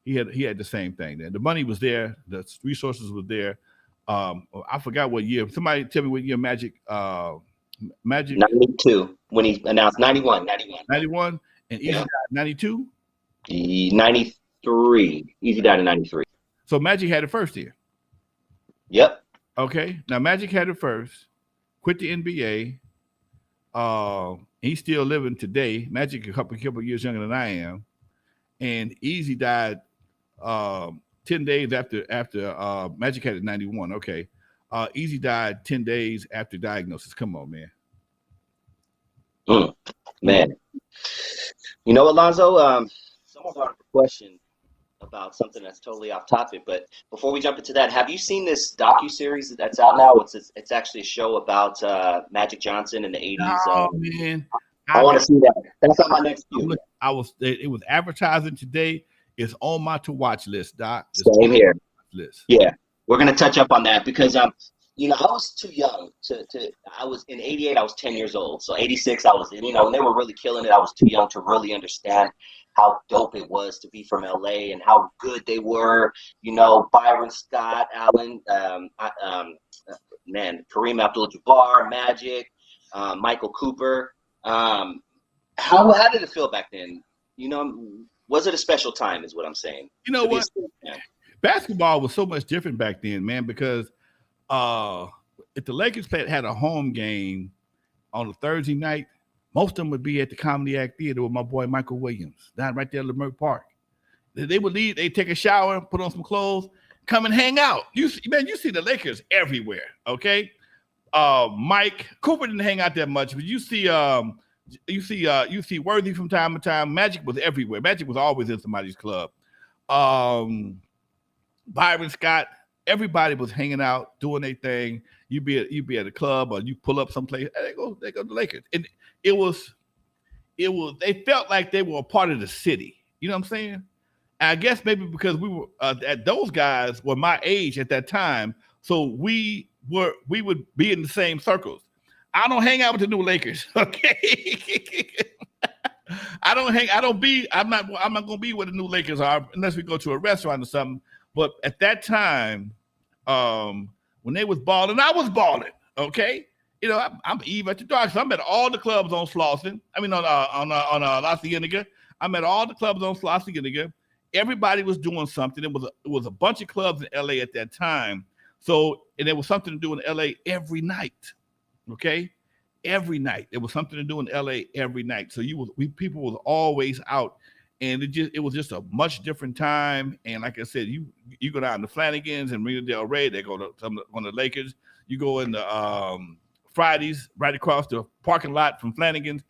He had the same thing. Then the money was there, the resources were there. I forgot what year. Somebody tell me what year Magic 92 when he announced 91 and Eazy died 92. 93. Eazy died in 93. So Magic had it first year. Yep. Okay, now Magic had it first, quit the NBA. He's still living today. Magic a couple years younger than I am, and Eazy died 10 days after Magic had it 91. Okay, Eazy died 10 days after diagnosis. Come on, man. Man, you know, Alonzo, someone brought up a question about something that's totally off topic, but before we jump into that, have you seen this docu-series that's out now? It's actually a show about Magic Johnson in the 80s. Oh man, I want to see that. That's on my next queue. It was advertising today. It's on my to watch list, Doc. Same here. List. Yeah, we're gonna touch up on that because you know, I was too young to. I was in '88. I was 10 years old. So '86, I was, you know, when they were really killing it, I was too young to really understand how dope it was to be from LA and how good they were. You know, Byron Scott, Allen, Kareem Abdul-Jabbar, Magic, Michael Cooper. How did it feel back then? You know, was it a special time? Is what I'm saying. You know what? Basketball was so much different back then, man, because if the Lakers had a home game on a Thursday night, most of them would be at the Comedy Act Theater with my boy Michael Williams, down right there at Leimert Park. They would leave, they'd take a shower, put on some clothes, come and hang out. You see the Lakers everywhere, okay? Mike Cooper didn't hang out that much, but you see Worthy from time to time. Magic was everywhere. Magic was always in somebody's club. Byron Scott, everybody was hanging out, doing their thing. You'd be at a club or you pull up someplace. They go to the Lakers. And it was they felt like they were a part of the city. You know what I'm saying? And I guess maybe because we were those guys were my age at that time, so we would be in the same circles. I don't hang out with the new Lakers, okay? I'm not gonna be where the new Lakers are unless we go to a restaurant or something. But at that time, when they was balling, I was balling. Okay, you know, I'm Eve at the dark. So I'm at all the clubs on Slauson. I mean, on La Cienega. I'm at all the clubs on La Cienega. Everybody was doing something. It was a bunch of clubs in LA at that time. So, and there was something to do in LA every night. Okay, every night there was something to do in LA every night. So people was always out. And it was just a much different time. And like I said, you go down to Flanagan's and Marina Del Rey, they go to one of the Lakers. You go in the Fridays right across the parking lot from Flanagan's.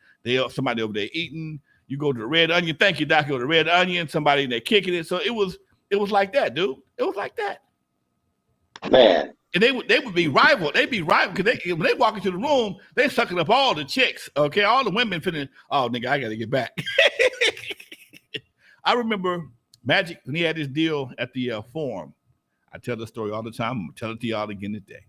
Somebody over there eating. You go to the Red Onion. Thank you, Doc. Go to the Red Onion. Somebody in there kicking it. So it was like that, dude. It was like that, man. And they would be rival. They'd be rival because when they walk into the room, they sucking up all the chicks. Okay, all the women finna. Oh, nigga, I gotta get back. I remember Magic when he had his deal at the Forum. I tell the story all the time. I'm going to tell it to y'all again today.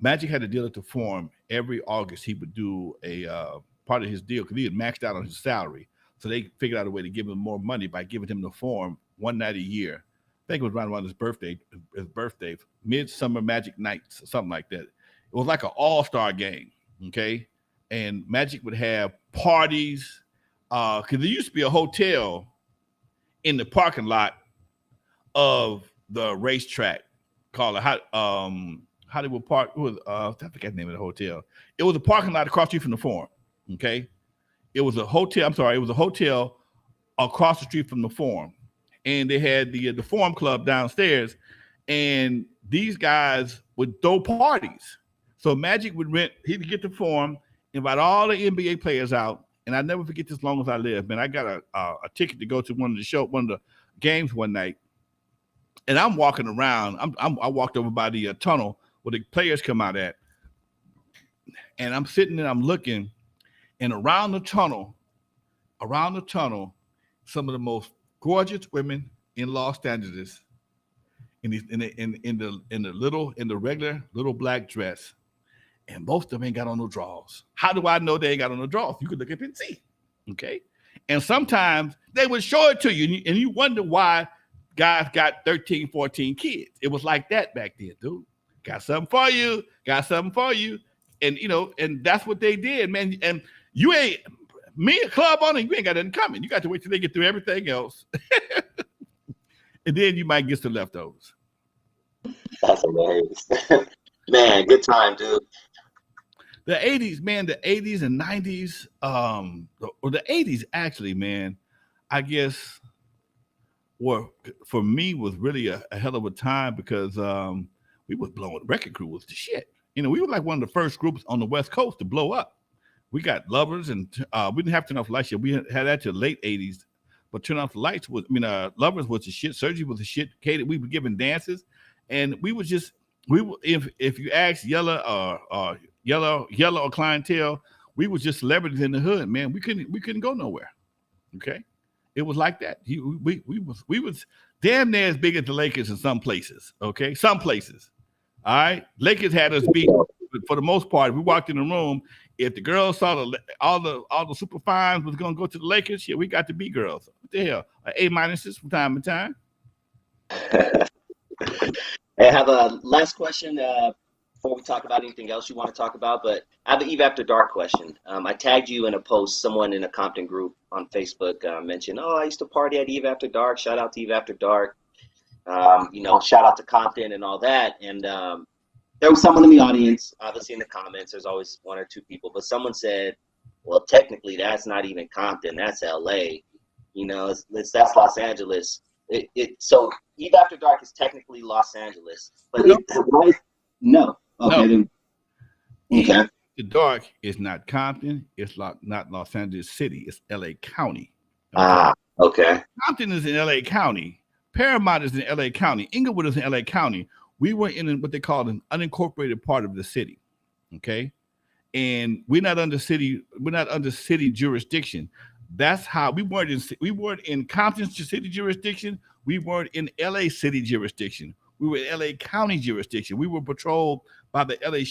Magic had a deal at the Forum. Every August, he would do a part of his deal because he had maxed out on his salary. So they figured out a way to give him more money by giving him the Forum one night a year. I think it was around his birthday, Midsummer Magic Nights, or something like that. It was like an all-star game, okay? And Magic would have parties. Because there used to be a hotel in the parking lot of the racetrack called Hollywood Park. It was I forget the name of the hotel. It was a parking lot across the street from the Forum. Okay, it was a hotel. It was a hotel across the street from the Forum, and they had the Forum Club downstairs. And these guys would throw parties. So Magic would rent. He would get the Forum, invite all the NBA players out. And I never forget this as long as I live, man. I got a ticket to go to one of the games one night, and I'm walking around. I walked over by the tunnel where the players come out at, and I'm sitting there, I'm looking, and around the tunnel, some of the most gorgeous women in Los Angeles, in the regular little black dress. And most of them ain't got on no drawers. How do I know they ain't got on no drawers? You could look up and see, okay? And sometimes they would show it to you, and you wonder why guys got 13, 14 kids. It was like that back then, dude. Got something for you. And, you know, and that's what they did, man. And you ain't, me a club owner, you ain't got nothing coming. You got to wait till they get through everything else. And then you might get some leftovers. That's hilarious. Man, good time, dude. The 80s, man, the 80s and 90s, or the 80s actually, man, I guess were for me was really a hell of a time because we was blowing record crew was the shit. You know, we were like one of the first groups on the West Coast to blow up. We got Lovers and we didn't have Turn Off the Lights yet. We had that to the late 80s. But Turn Off the Lights was, Lovers was the shit. Surgery was the shit. Katie, we were giving dances. And we was just, if you ask Yellow or Clientele, we was just celebrities in the hood, man. We couldn't go nowhere. Okay. It was like that. We was damn near as big as the Lakers in some places. Okay. Some places. All right. Lakers had us beat, but for the most part. We walked in the room. If the girls saw all the super fines was gonna go to the Lakers, yeah, we got to be girls. What the hell? A minuses from time to time. I have a last question before we talk about anything else you want to talk about, but I have an Eve After Dark question. I tagged you in a post. Someone in a Compton group on Facebook mentioned, "Oh, I used to party at Eve After Dark. Shout out to Eve After Dark. Shout out to Compton and all that." And there was someone in the audience, obviously in the comments. There's always one or two people, but someone said, "Well, technically, that's not even Compton. That's L.A. That's Los Angeles." So Eve After Dark is technically Los Angeles, but no. Okay. No. Okay. After Dark is not Compton. It's not Los Angeles City. It's L.A. County. Okay. Okay. Compton is in L.A. County. Paramount is in L.A. County. Inglewood is in L.A. County. We were in what they call an unincorporated part of the city. Okay. And we're not under city jurisdiction. That's how we weren't in Compton city jurisdiction. We weren't in LA city jurisdiction. We were in LA County jurisdiction. We were patrolled by the LA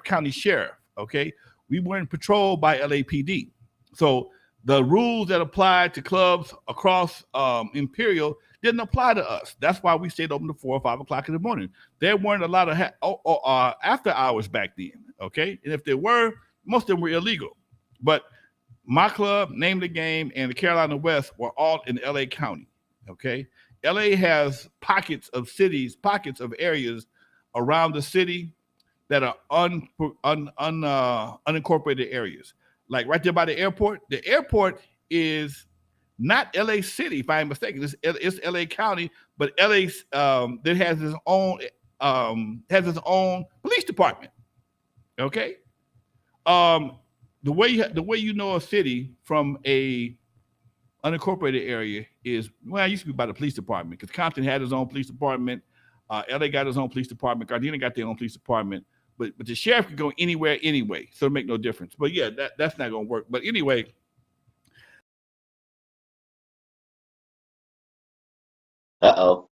county sheriff. Okay. We weren't patrolled by LAPD. So the rules that applied to clubs across Imperial didn't apply to us. That's why we stayed open to 4 or 5 o'clock in the morning. There weren't a lot of after hours back then. Okay. And if there were, most of them were illegal. But my club, Name the Game, and the Carolina West were all in LA County. Okay. LA has pockets of areas around the city that are unincorporated areas. Like right there by the airport. The airport is not LA City, if I'm mistaken. It's LA County, but LA that has its own police department. Okay. The way you know a city from a unincorporated area is, well, it used to be by the police department because Compton had his own police department. LA got his own police department. Gardena got their own police department. But the sheriff could go anywhere anyway, so it make no difference. But yeah, that's not gonna work. But anyway. Uh-oh.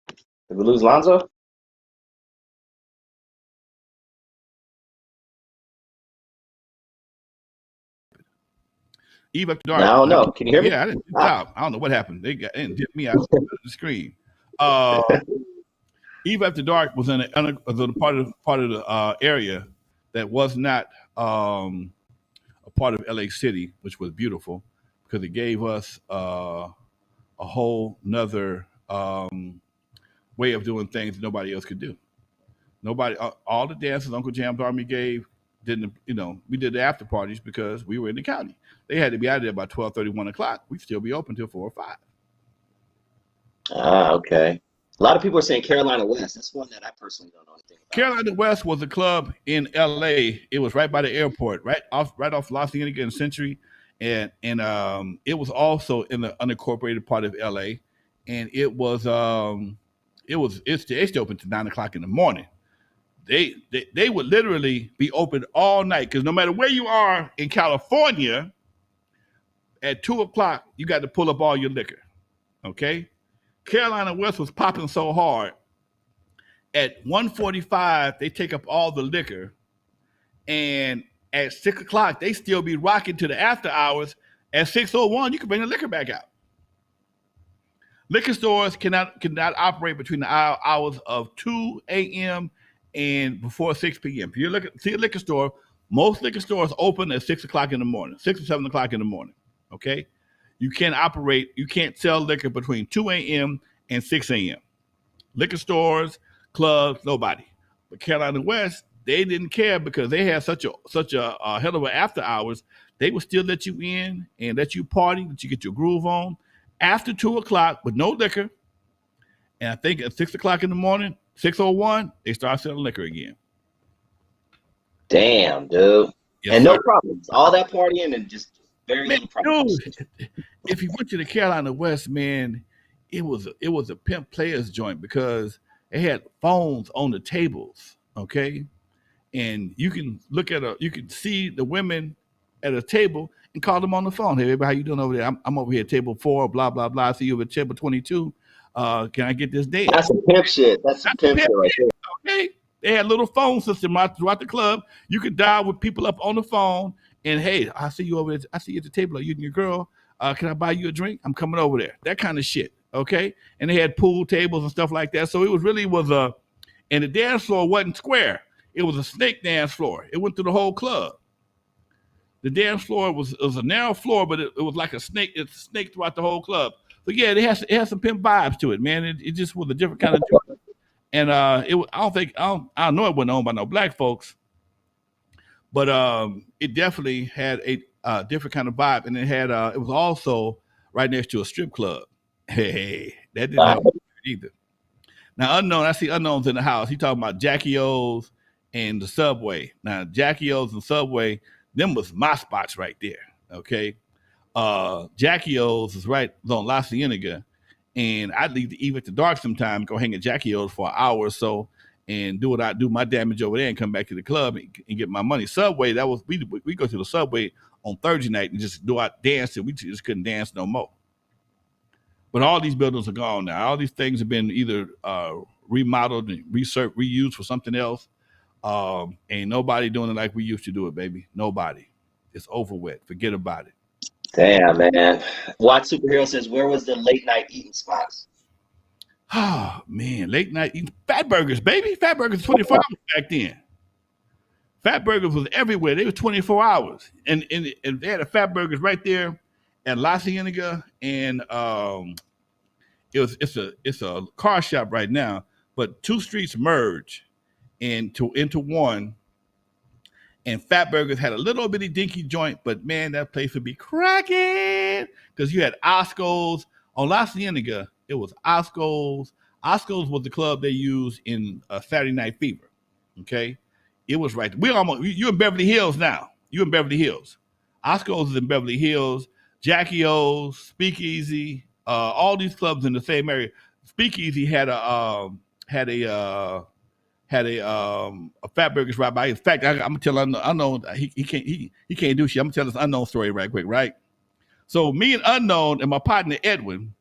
Did we lose Lonzo? Eve After Dark. I don't know. Can you hear me? Yeah, I didn't stop. I don't know what happened. They didn't dip me out of the screen. Eve After Dark was in a part of the area that was not a part of LA City, which was beautiful because it gave us a whole nother way of doing things that nobody else could do. Nobody, all the dances Uncle Jam's Army gave didn't, we did the after parties because we were in the county. They had to be out of there by 12:30, 1 o'clock. We'd still be open till 4 or 5. Okay. A lot of people are saying Carolina West. That's one that I personally don't know anything about. Carolina West was a club in LA. It was right by the airport, right off Los Angeles and Century. And it was also in the unincorporated part of LA. And it's open to 9 o'clock in the morning. They would literally be open all night because no matter where you are in California, at 2 o'clock you got to pull up all your liquor. Okay, Carolina West was popping so hard. At 1:45 they take up all the liquor, and at 6 o'clock they still be rocking to the after hours. At 6:01 you can bring the liquor back out. Liquor stores cannot operate between the hours of 2 a.m. and before 6 p.m. If you see a liquor store, most liquor stores open at 6 o'clock in the morning, 6 or 7 o'clock in the morning. Okay, you can't sell liquor between 2 a.m. and 6 a.m. Liquor stores, clubs, nobody. But Carolina West, they didn't care because they had such a hell of an after hours. They would still let you in and let you party, let you get your groove on after 2 o'clock with no liquor. And I think at 6 o'clock in the morning, 6:01, they start selling liquor again. Damn, dude. Yes, And sir. no problems. All that partying and just very Man, little problems. dude, if you went to the Carolina West, man, it was a pimp players joint because they had phones on the tables, okay? And you can you can see the women at a table and call them on the phone. Hey, baby, how you doing over there? I'm over here at table 4, blah, blah, blah. I see you over at table 22. Can I get this dance? That's some pimp shit. That's some That's a pimp shit right there. okay? They had a little phone system throughout the club. You could dial with people up on the phone and, hey, I see you over there. I see you at the table. Are you and your girl? Can I buy you a drink? I'm coming over there. That kind of shit, okay? And they had pool tables and stuff like that. So it was and the dance floor wasn't square. It was a snake dance floor. It went through the whole club. The dance floor was a narrow floor, but it was like a snake. It's a snake throughout the whole club. So yeah, it had some pimp vibes to it, man. It just was a different kind of joint. And I don't know it wasn't owned by no black folks, but it definitely had a different kind of vibe, and it was also right next to a strip club. Hey, that didn't help either. Now unknown, I see unknowns in the house. He talking about Jackie O's and the Subway. Now Jackie O's and Subway, them was my spots right there. Okay, Jackie O's is right on La Cienega, and I'd leave the Eve at the dark sometime, go hang at Jackie O's for an hour or so, and do what I do my damage over there, and come back to the club and get my money. Subway, that was we go to the Subway on Thursday night and just do our dance, and we just couldn't dance no more. But all these buildings are gone now. All these things have been either remodeled and reused for something else. Ain't nobody doing it like we used to do it, baby. Nobody. It's over with. Forget about it. Damn, man. Watch Superhero says, where was the late night eating spots? Oh, man. Late night eating. Fat Burgers, baby. Fat Burgers 24 hours back then. Fat Burgers was everywhere. They were 24 hours. And they had a Fat Burgers right there at La Cienega, and it's a car shop right now, but two streets merge into one. And Fat Burgers had a little bitty dinky joint, but man, that place would be cracking because you had Osco's on La Cienega. It was Osco's. Osco's was the club they used in Saturday Night Fever. Okay, it was right. You're in Beverly Hills now. You in Beverly Hills. Osco's is in Beverly Hills. Jackie O's, Speakeasy, all these clubs in the same area. Speakeasy had a Fat Burgers right by. In fact, I'm gonna tell unknown he can't do shit. I'm gonna tell this unknown story right quick, right? So me and unknown and my partner Edwin,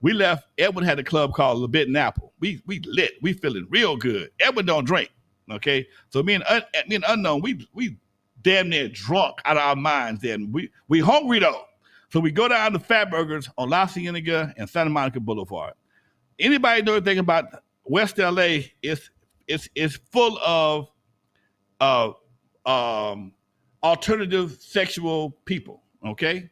we left. Edwin had a club called Le Bit and Apple. We lit. We feeling real good. Edwin don't drink. Okay, so me and unknown, we damn near drunk out of our minds. Then we hungry though, so we go down to Fat Burgers on La Cienega and Santa Monica Boulevard. Anybody know anything about West LA? It's full of alternative sexual people. Okay,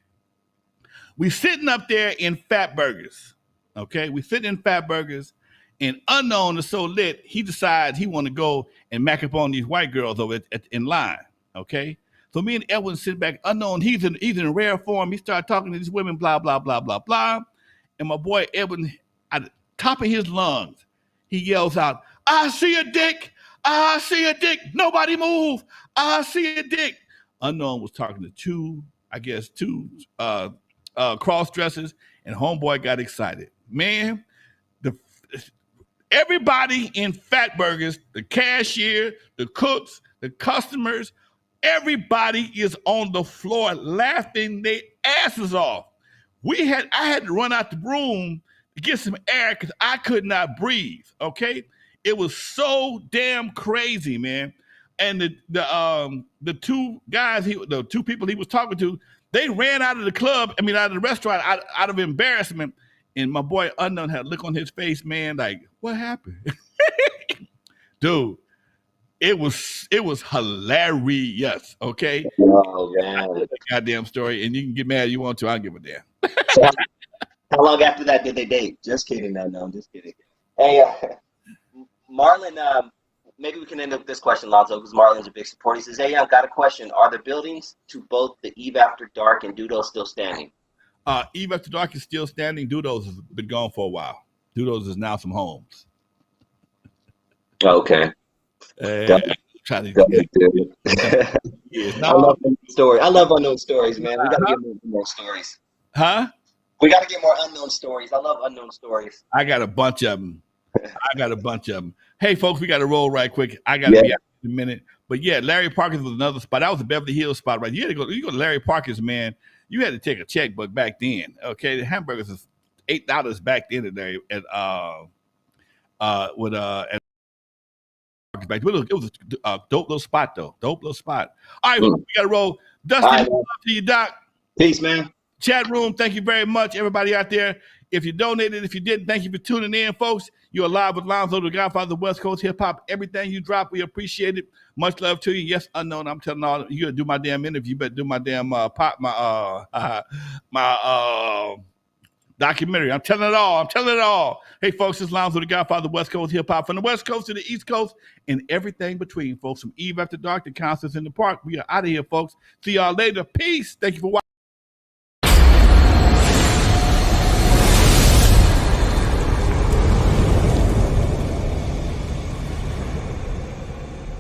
we sitting up there in Fat Burgers. Okay, we sitting in Fat Burgers, and unknown is so lit, he decides he want to go and mack up on these white girls over in line. Okay, so me and Edwin sit back. Unknown, he's in rare form. He started talking to these women, blah blah blah blah blah, and my boy Edwin, at the top of his lungs, he yells out, "I see a dick! I see a dick! Nobody move! I see a dick!" Unknown was talking to two cross dressers, and homeboy got excited. Man, everybody in Fat Burgers, the cashier, the cooks, the customers, everybody is on the floor laughing their asses off. I had to run out the room to get some air because I could not breathe. Okay, it was so damn crazy, man. And the two people he was talking to, they ran out of the club. I mean, out of the restaurant, out of embarrassment. And my boy Unknown had a look on his face, man, like, what happened? Dude, it was hilarious, okay? Oh, man. That goddamn story, and you can get mad if you want to. I don't give a damn. So, how long after that did they date? Just kidding. No, I'm just kidding. Hey, Marlon, maybe we can end up with this question, Lonzo, because Marlon's a big supporter. He says, "Hey, I've got a question. Are the buildings to both the Eve After Dark and Dudo still standing?" Eve After Dark is still standing. Dudo's has been gone for a while. Dudo's is now some homes. Okay. Trying to I love unknown stories. I love unknown stories, man. We got to get more stories. Huh? We got to get more unknown stories. I love unknown stories. I got a bunch of them. Hey, folks, we got to roll right quick. I got to be out in a minute. But yeah, Larry Parker's was another spot. That was the Beverly Hills spot, right? You go to Larry Parker's, man. You had to take a checkbook back then. Okay, the hamburgers is $8 back then at Larry at back. It was a dope little spot though. Dope little spot. All right, we got to roll. Dustin, love to you, Doc. Peace, man. Chat room, thank you very much, everybody out there. If you donated, if you didn't, thank you for tuning in, folks. You're live with Lonzo, the Godfather of West Coast hip hop. Everything you drop, we appreciate it. Much love to you. Yes, unknown. I'm telling all you gotta do my damn interview. You better do my damn documentary. I'm telling it all. Hey, folks, it's Lonzo, the Godfather of West Coast hip hop, from the West Coast to the East Coast and everything between, folks. From Eve After Dark to Concerts in the Park. We are out of here, folks. See y'all later. Peace. Thank you for watching.